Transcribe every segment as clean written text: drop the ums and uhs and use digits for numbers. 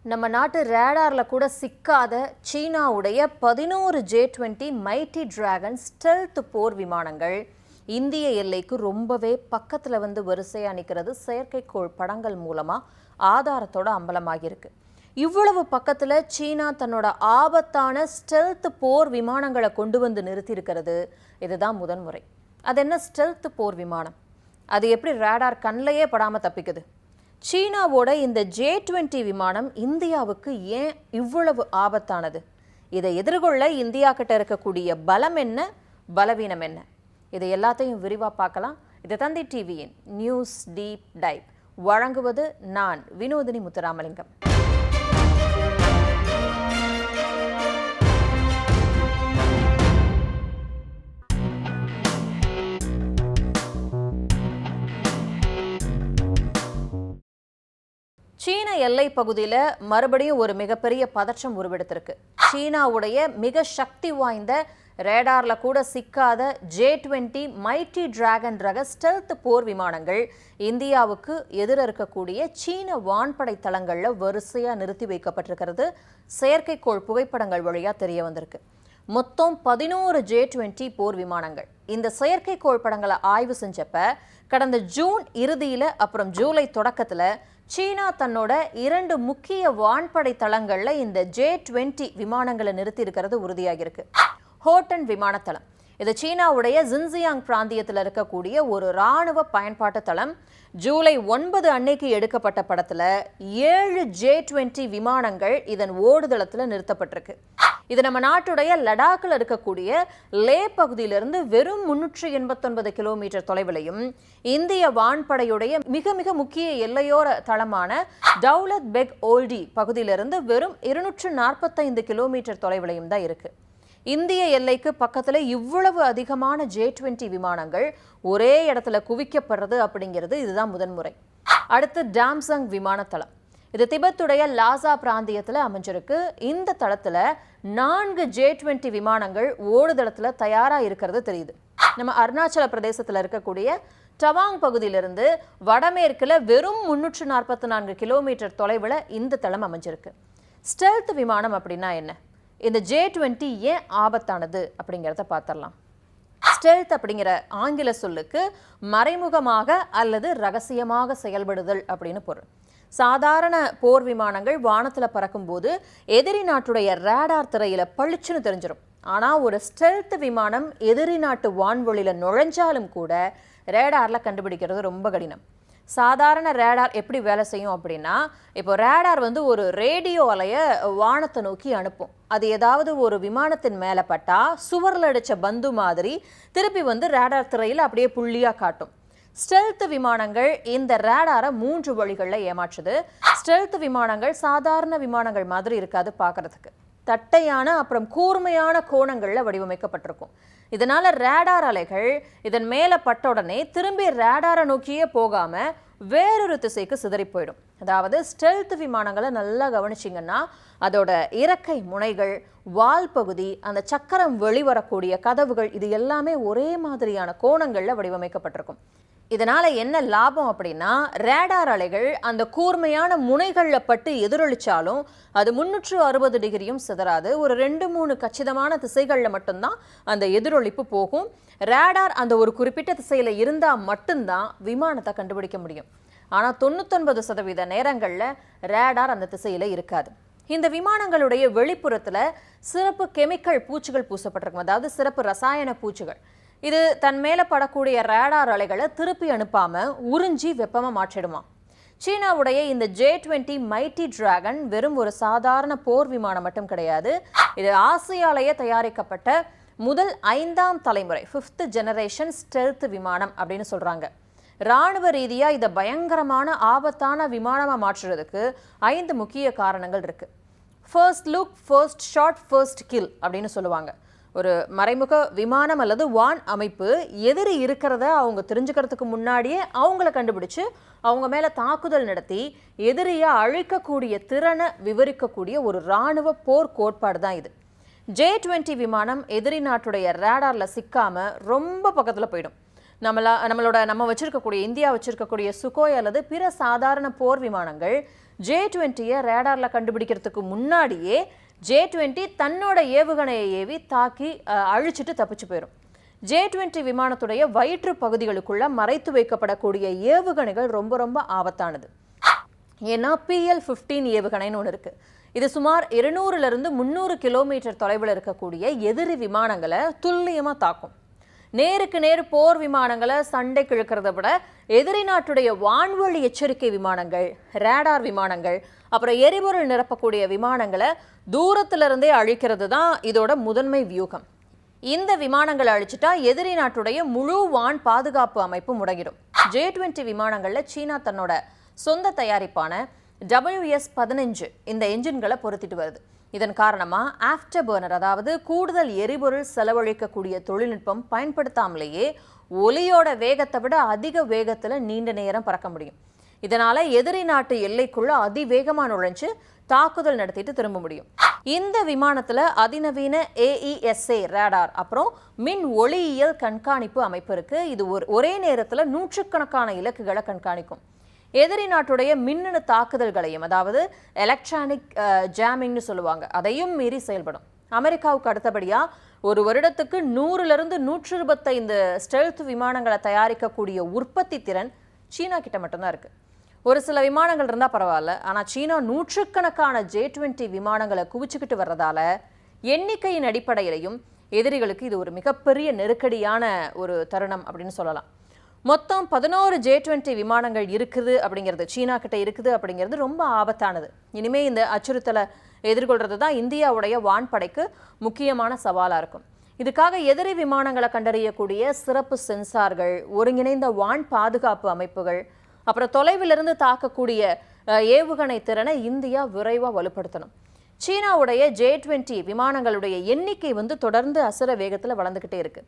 நம்ம நாட்டு ரேடார்ல கூட சிக்காத சீனாவுடைய 11 J-20 மைட்டி டிராகன் ஸ்டெல்த் போர் விமானங்கள் இந்திய எல்லைக்கு ரொம்பவே பக்கத்துல வந்து வரிசையா நிற்கிறது. செயற்கைக்கோள் படங்கள் மூலமா ஆதாரத்தோட அம்பலமாகியிருக்கு. இவ்வளவு பக்கத்துல சீனா தன்னோட ஆபத்தான ஸ்டெல்த் போர் விமானங்களை கொண்டு வந்து நிறுத்தி இருக்கிறது இதுதான் முதன்முறை. அது என்ன ஸ்டெல்த் போர் விமானம்? அது எப்படி ரேடார் கண்ணிலேயே படாம தப்பிக்குது? சீனாவோட இந்த J-20 விமானம் இந்தியாவுக்கு ஏன் இவ்வளவு ஆபத்தானது? இதை எதிர்கொள்ள இந்தியா கிட்ட இருக்கக்கூடிய பலம் என்ன, பலவீனம் என்ன? இதை எல்லாத்தையும் விரிவாக பார்க்கலாம். இது தந்தி டிவியின் நியூஸ் டீப் டைவ். வழங்குவது நான் வினோதினி முத்துராமலிங்கம். சீன எல்லை பகுதியில் மறுபடியும் ஒரு மிகப்பெரிய பதற்றம் உருவெடுத்திருக்கு. சீனாவுடைய மிக சக்தி வாய்ந்த ரேடார்ல கூட சிக்காத J-20 மைட்டி டிராகன் ரக ஸ்டெல்த் போர் விமானங்கள் இந்தியாவுக்கு எதிர இருக்கக்கூடிய சீன வான்படை தளங்கள்ல வரிசையா நிறுத்தி வைக்கப்பட்டிருக்கிறது. செயற்கைக்கோள் புகைப்படங்கள் வழியா தெரிய வந்திருக்கு. மொத்தம் 11 J-20 போர் விமானங்கள். இந்த செயற்கைக்கோள் படங்களை ஆய்வு செஞ்சப்ப கடந்த ஜூன் இறுதியில அப்புறம் ஜூலை தொடக்கத்துல சீனா தன்னோட 2 முக்கிய வான்படை தளங்கள்ல இந்த J-20 விமானங்களை நிறுத்தி இருக்கிறது உறுதியாகிருக்கு. ஹோட்டன் விமானத்தளம், இது சீனாவுடைய ஜின்ஜியாங் பிராந்தியத்தில் இருக்கக்கூடிய ஒரு இராணுவ பயன்பாட்டு தளம். ஜூலை 9 அன்னைக்கு எடுக்கப்பட்ட படத்துல 7 J-20 விமானங்கள் இதன் ஓடுதளத்துல நிறுத்தப்பட்டிருக்கு. இது நம்ம நாட்டுடைய லடாக்கில் இருக்கக்கூடிய லே பகுதியிலிருந்து வெறும் 389 கிலோமீட்டர் தொலைவிலையும் இந்திய வான்படையுடைய மிக மிக முக்கிய எல்லையோர தளமான டவுலத் பெக் ஓல்டி பகுதியிலிருந்து வெறும் 245 கிலோமீட்டர் தொலைவிலையும் தான் இருக்கு. இந்திய எல்லைக்கு பக்கத்துல இவ்வளவு அதிகமான J-20 விமானங்கள் ஒரே இடத்துல குவிக்கப்படுறது அப்படிங்கிறது இதுதான் முதன்முறை. அடுத்து டாம்சங் விமானத்தளம், இது திபெத்துடைய லாசா பிராந்தியத்தில் அமைஞ்சிருக்கு. இந்த தளத்துல 4 J-20 விமானங்கள் ஓடுதளத்துல தயாரா இருக்கிறது தெரியுது. நம்ம அருணாச்சல பிரதேசத்துல இருக்கக்கூடிய டவாங் பகுதியிலிருந்து வடமேற்குல வெறும் 344 கிலோமீட்டர் தொலைவில் இந்த தளம் அமைஞ்சிருக்கு. ஸ்டெல்த் விமானம் அப்படின்னா என்ன? இந்த J-20 ஏன் ஆபத்தானது அப்படிங்கிறத பார்த்துடலாம். ஸ்டெல்த் அப்படிங்கிற ஆங்கில சொல்லுக்கு மறைமுகமாக அல்லது ரகசியமாக செயல்படுதல் அப்படின்னு பொருள். சாதாரண போர் விமானங்கள் வானத்தில் பறக்கும்போது எதிரி நாட்டுடைய ரேடார் திரையில பளிச்சுன்னு தெரிஞ்சிடும். ஆனால் ஒரு ஸ்டெல்த் விமானம் எதிரி நாட்டு வான்வெளியில நுழைஞ்சாலும் கூட ரேடார்ல கண்டுபிடிக்கிறது ரொம்ப கடினம். சாதாரண ரேடார் எப்படி வேலை செய்யும் அப்படின்னா, இப்போ ரேடார் வந்து ஒரு ரேடியோ அலைய வானத்தை நோக்கி அனுப்பும். அது ஏதாவது ஒரு விமானத்தின் மேலே பட்டா சுவரில் அடித்த பந்து மாதிரி திருப்பி வந்து ரேடார் திரையில் அப்படியே புள்ளியாக காட்டும். ஸ்டெல்த் விமானங்கள் இந்த ரேடாரை 3 வழிகளில் ஏமாற்றுது. ஸ்டெல்த் விமானங்கள் சாதாரண விமானங்கள் மாதிரி இருக்காது பார்க்கறதுக்கு. தட்டையான அப்புறம் கூர்மையான கோணங்களில் வடிவமைக்கப்பட்டிருக்கும். இதனால ரேடார் அலைகள் இதன் மேலே பட்ட உடனே திரும்பி ரேடாரை நோக்கியே போகாம வேறொரு திசைக்கு சிதறி போயிடும். அதாவது ஸ்டெல்த் விமானங்களை நல்லா கவனிச்சிங்கன்னா அதோட இறக்கை முனைகள், வால் பகுதி, அந்த சக்கரம் வெளிவரக்கூடிய கதவுகள் இது எல்லாமே ஒரே மாதிரியான கோணங்களில் வடிவமைக்கப்பட்டிருக்கும். இதனால என்ன லாபம் அப்படின்னா, ரேடார் அலைகள் அந்த கூர்மையான முனைகளில் பட்டு எதிரொலிச்சாலும் அது 360 டிகிரியும் சிதறாது. ஒரு 2-3 கச்சிதமான திசைகளில் மட்டும்தான் அந்த எதிரொலிப்பு போகும். ரேடார் அந்த ஒரு குறிப்பிட்ட திசையில் இருந்தால் மட்டும்தான் விமானத்தை கண்டுபிடிக்க முடியும். ஆனால் 99% நேரங்களில் ரேடார் அந்த திசையில் இருக்காது. இந்த விமானங்களுடைய வெளிப்புறத்தில் சிறப்பு கெமிக்கல் பூச்சிகள் பூசப்பட்டிருக்கும், அதாவது சிறப்பு ரசாயன பூச்சிகள். இது தன் மேலே படக்கூடிய ரேடார் அலைகளை திருப்பி அனுப்பாம உறிஞ்சி வெப்பமாக மாற்றிடுமா. சீனாவுடைய இந்த J-20 மைட்டி டிராகன் வெறும் ஒரு சாதாரண போர் விமானம் மட்டும் கிடையாது. இது ஆசியாலேயே தயாரிக்கப்பட்ட முதல் 5ஆம் தலைமுறை 5th ஜெனரேஷன் ஸ்டெல்த் விமானம் அப்படின்னு சொல்றாங்க. இராணுவ ரீதியாக இதை பயங்கரமான ஆபத்தான விமானமாக மாற்றுறதுக்கு 5 முக்கிய காரணங்கள் இருக்கு. First look, first shot, first kill அப்படின்னு சொல்லுவாங்க. ஒரு மறைமுக விமானம் அல்லது வான் அமைப்பு எதிரி இருக்கிறத அவங்க தெரிஞ்சுக்கிறதுக்கு முன்னாடியே அவங்கள கண்டுபிடிச்சு அவங்க மேலே தாக்குதல் நடத்தி எதிரியை அழிக்கக்கூடிய திறனை விவரிக்கக்கூடிய ஒரு இராணுவ போர் கோட்பாடு தான் இது. J-20 விமானம் எதிரி நாட்டுடைய ரேடாரில் சிக்காம ரொம்ப பக்கத்தில் போயிடும். நம்ம வச்சிருக்கக்கூடிய இந்தியா வச்சிருக்கக்கூடிய சுகோய் அல்லது பிற சாதாரண போர் விமானங்கள் J-20 ரேடார்ல கண்டுபிடிக்கிறதுக்கு முன்னாடியே J-20 தன்னோட ஏவுகணையை ஏவி தாக்கி அழிச்சிட்டு தப்பிச்சு போயிடும். J-20 விமானத்துடைய வயிற்று பகுதிகளுக்குள்ள மறைத்து வைக்கப்படக்கூடிய ஏவுகணைகள் ரொம்ப ரொம்ப ஆபத்தானது. ஏன்னா PL-15 ஏவுகணைன்னு ஒன்று இருக்கு. இது சுமார் 200 300 கிலோமீட்டர் தொலைவில் இருக்கக்கூடிய எதிரி விமானங்களை துல்லியமா தாக்கும். நேருக்கு நேர் போர் விமானங்களை சண்டைக்கு இழுக்கிறத விட எதிரி நாட்டுடைய வான்வழி எச்சரிக்கை விமானங்கள், ரேடார் விமானங்கள், அப்புறம் எரிபொருள் நிரப்பக்கூடிய விமானங்களை தூரத்திலிருந்தே அழிக்கிறது தான் இதோட முதன்மை வியூகம். இந்த விமானங்களை அழிச்சிட்டா எதிரி நாட்டுடைய முழு வான் பாதுகாப்பு அமைப்பு முடங்கிடும். J-20 விமானங்கள்ல சீனா தன்னோட சொந்த தயாரிப்பான WS-15 இந்த என்ஜின்களை பொருத்திட்டு வருது. இதன் காரணமா ஆஃப்டர் பர்னர், அதாவது கூடுதல் எரிபொருள் செலவழிக்கக்கூடிய தொழில்நுட்பம் பயன்படுத்தாமலேயே ஒலியோட வேகத்தை விட அதிக வேகத்துல நீண்ட நேரம் பறக்க முடியும். இதனால எதிரி நாட்டு எல்லைக்குள்ள அதிவேகமா நுழைஞ்சு தாக்குதல் நடத்திட்டு திரும்ப முடியும். இந்த விமானத்துல அதிநவீன AESA ரேடார், அப்புறம் மின் ஒளியியல் கண்காணிப்பு அமைப்பு இருக்கு. இது ஒரே நேரத்துல நூற்றுக்கணக்கான இலக்குகளை கண்காணிக்கும். எதிரி நாட்டுடைய மின்னணு தாக்குதல்களையும், அதாவது எலக்ட்ரானிக் ஜாமிங்னு சொல்லுவாங்க, அதையும் மீறி செயல்படும். அமெரிக்காவுக்கு அடுத்தபடியா ஒரு வருடத்துக்கு 100 125 ஸ்டெல்த் விமானங்களை தயாரிக்கக்கூடிய உற்பத்தி திறன் சீனா கிட்ட மட்டும்தான் இருக்கு. ஒரு சில விமானங்கள் இருந்தால் பரவாயில்ல, ஆனால் சீனா நூற்றுக்கணக்கான J-20 விமானங்களை குவிச்சுக்கிட்டு வர்றதால எண்ணிக்கையின் அடிப்படையிலையும் எதிரிகளுக்கு இது ஒரு மிகப்பெரிய நெருக்கடியான ஒரு தருணம் அப்படின்னு சொல்லலாம். மொத்தம் 11 J-20 விமானங்கள் இருக்குது அப்படிங்கிறது, சீனா கிட்ட இருக்குது அப்படிங்கிறது ரொம்ப ஆபத்தானது. இனிமே இந்த அச்சுறுத்தலை எதிர்கொள்றது தான் இந்தியாவுடைய வான்படைக்கு முக்கியமான சவாலாக இருக்கும். இதுக்காக எதிரி விமானங்களை கண்டறியக்கூடிய சிறப்பு சென்சார்கள், ஒருங்கிணைந்த வான் பாதுகாப்பு அமைப்புகள், அப்புறம் தொலைவிலிருந்து தாக்கக்கூடிய ஏவுகணை திறனை இந்தியா விரைவாக வலுப்படுத்தணும். சீனாவுடைய J-20 விமானங்களுடைய எண்ணிக்கை தொடர்ந்து அசுர வேகத்தில் வளர்ந்துக்கிட்டே இருக்கு.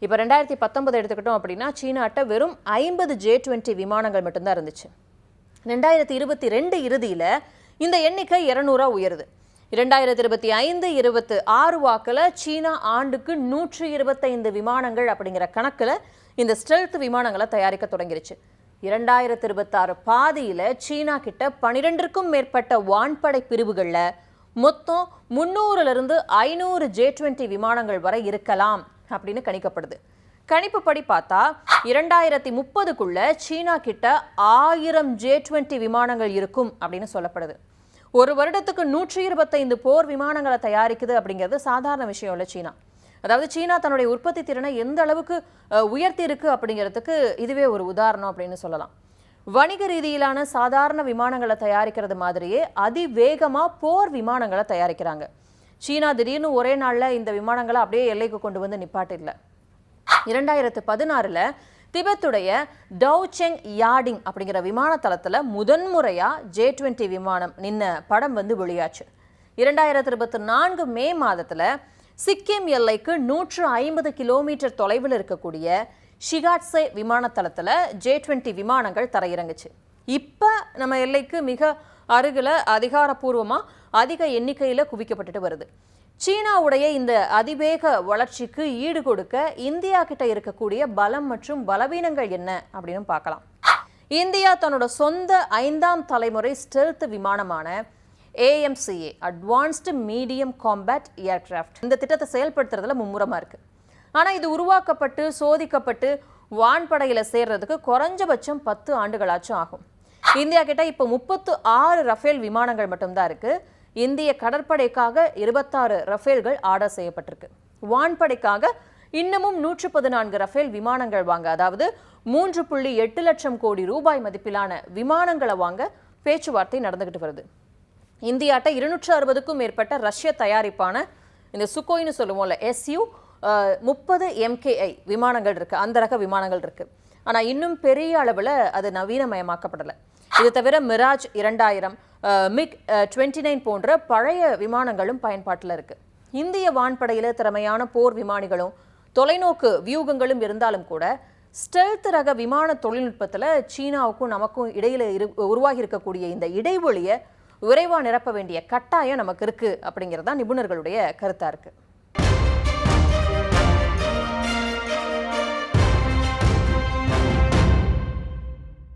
இப்போ 2019 எடுத்துக்கிட்டோம் அப்படின்னா சீனாட்ட வெறும் 50 J-20 விமானங்கள் மட்டும்தான் இருந்துச்சு. 2022 இறுதியில் இந்த எண்ணிக்கை 200 உயருது. 2025-26 வாக்கில் சீனா ஆண்டுக்கு 125 விமானங்கள் அப்படிங்கிற கணக்கில் இந்த ஸ்டெல்த் விமானங்களை தயாரிக்க தொடங்கிருச்சு. 2026 பாதியில் சீனா கிட்ட 12க்கும் மேற்பட்ட வான்படை பிரிவுகளில் மொத்தம் 300 500 J-20 விமானங்கள் வரை இருக்கலாம் அப்படின்னு கணிக்கப்படுது. கணிப்புப்படி பார்த்தா 2030க்குள்ள சீனா கிட்ட 1000 J-20 விமானங்கள் இருக்கும் அப்படின்னு சொல்லப்படுது. ஒரு வருடத்துக்கு 125 போர் விமானங்களை தயாரிக்குது அப்படிங்கிறது சாதாரண விஷயம் இல்லை சீனா. அதாவது சீனா தன்னுடைய உற்பத்தி திறனை எந்த அளவுக்கு உயர்த்தி இருக்கு அப்படிங்கிறதுக்கு இதுவே ஒரு உதாரணம் அப்படின்னு சொல்லலாம். வணிக ரீதியிலான சாதாரண விமானங்களை தயாரிக்கிறது மாதிரியே அதிவேகமாக போர் விமானங்களை தயாரிக்கிறாங்க. சீனா திடீர்னு ஒரே நாளில் இந்த விமானங்களை அப்படியே எல்லைக்கு கொண்டு வந்து நிப்பாட்டிடல. 2016 திபெத்துடைய டவுசெங் யாடிங் அப்படிங்கிற விமான தளத்தில் முதன்முறையாக J-20 விமானம் நின்ன படம் வெளியாச்சு. 2024 மே மாதத்தில் சிக்கிம் எல்லைக்கு 150 கிலோமீட்டர் தொலைவில் இருக்கக்கூடிய ஷிகாட்சே விமான தளத்தில் J-20 விமானங்கள் தரையிறங்குச்சு. இப்போ நம்ம எல்லைக்கு மிக அருகில் அதிகாரப்பூர்வமாக அதிக எண்ணிக்கையில் குவிக்கப்பட்டுட்டு வருது. சீனாவுடைய இந்த அதிவேக வளர்ச்சிக்கு ஈடு கொடுக்க இந்தியா கிட்ட இருக்கக்கூடிய பலம் மற்றும் பலவீனங்கள் என்ன அப்படின்னு பார்க்கலாம். இந்தியா தன்னோட சொந்த 5ஆம் தலைமுறை ஸ்டெல்த் விமானமான AMCA advanced medium combat aircraft இந்த திட்டத்தை செயல்படுத்துறதுல மும்முரமாக இருக்கு. ஆனால் இது உருவாக்கப்பட்டு சோதிக்கப்பட்டு வான்படையில் சேர்றதுக்கு குறைஞ்சபட்சம் 10 ஆண்டுகளாச்சும் ஆகும். இந்தியா கிட்ட இப்போ 36 ரஃபேல் விமானங்கள் மட்டும்தான் இருக்கு. இந்திய கடற்படைக்காக 26 ரஃபேல்கள் ஆர்டர் செய்யப்பட்டிருக்கு. வான்படைக்காக இன்னமும் 114 ரஃபேல் விமானங்கள் வாங்க, அதாவது 3.8 லட்சம் கோடி ரூபாய் மதிப்பிலான விமானங்களை வாங்க பேச்சுவார்த்தை நடந்துகிட்டு வருது. இந்தியாட்ட 260க்கும் மேற்பட்ட ரஷ்ய தயாரிப்பான இந்த சுகோய்னு சொல்லுவோம்ல Su-30 MKI விமானங்கள் இருக்கு, அந்த ரக விமானங்கள் இருக்கு. ஆனால் இன்னும் பெரிய அளவில் அது நவீனமயமாக்கப்படலை. இது தவிர மிராஜ் 2000, MiG-29 போன்ற பழைய விமானங்களும் பயன்பாட்டில் இருக்கு. இந்திய வான்படையில் திறமையான போர் விமானிகளும் தொலைநோக்கு வியூகங்களும் இருந்தாலும் கூட ஸ்டெல்த் ரக விமான தொழில்நுட்பத்தில் சீனாவுக்கும் நமக்கும் இடையில உருவாகி இருக்கக்கூடிய இந்த இடைவெளியை விரைவாக நிரப்ப வேண்டிய கட்டாயம் நமக்கு இருக்கு அப்படிங்கிறது தான் நிபுணர்களுடைய கருத்தா இருக்கு.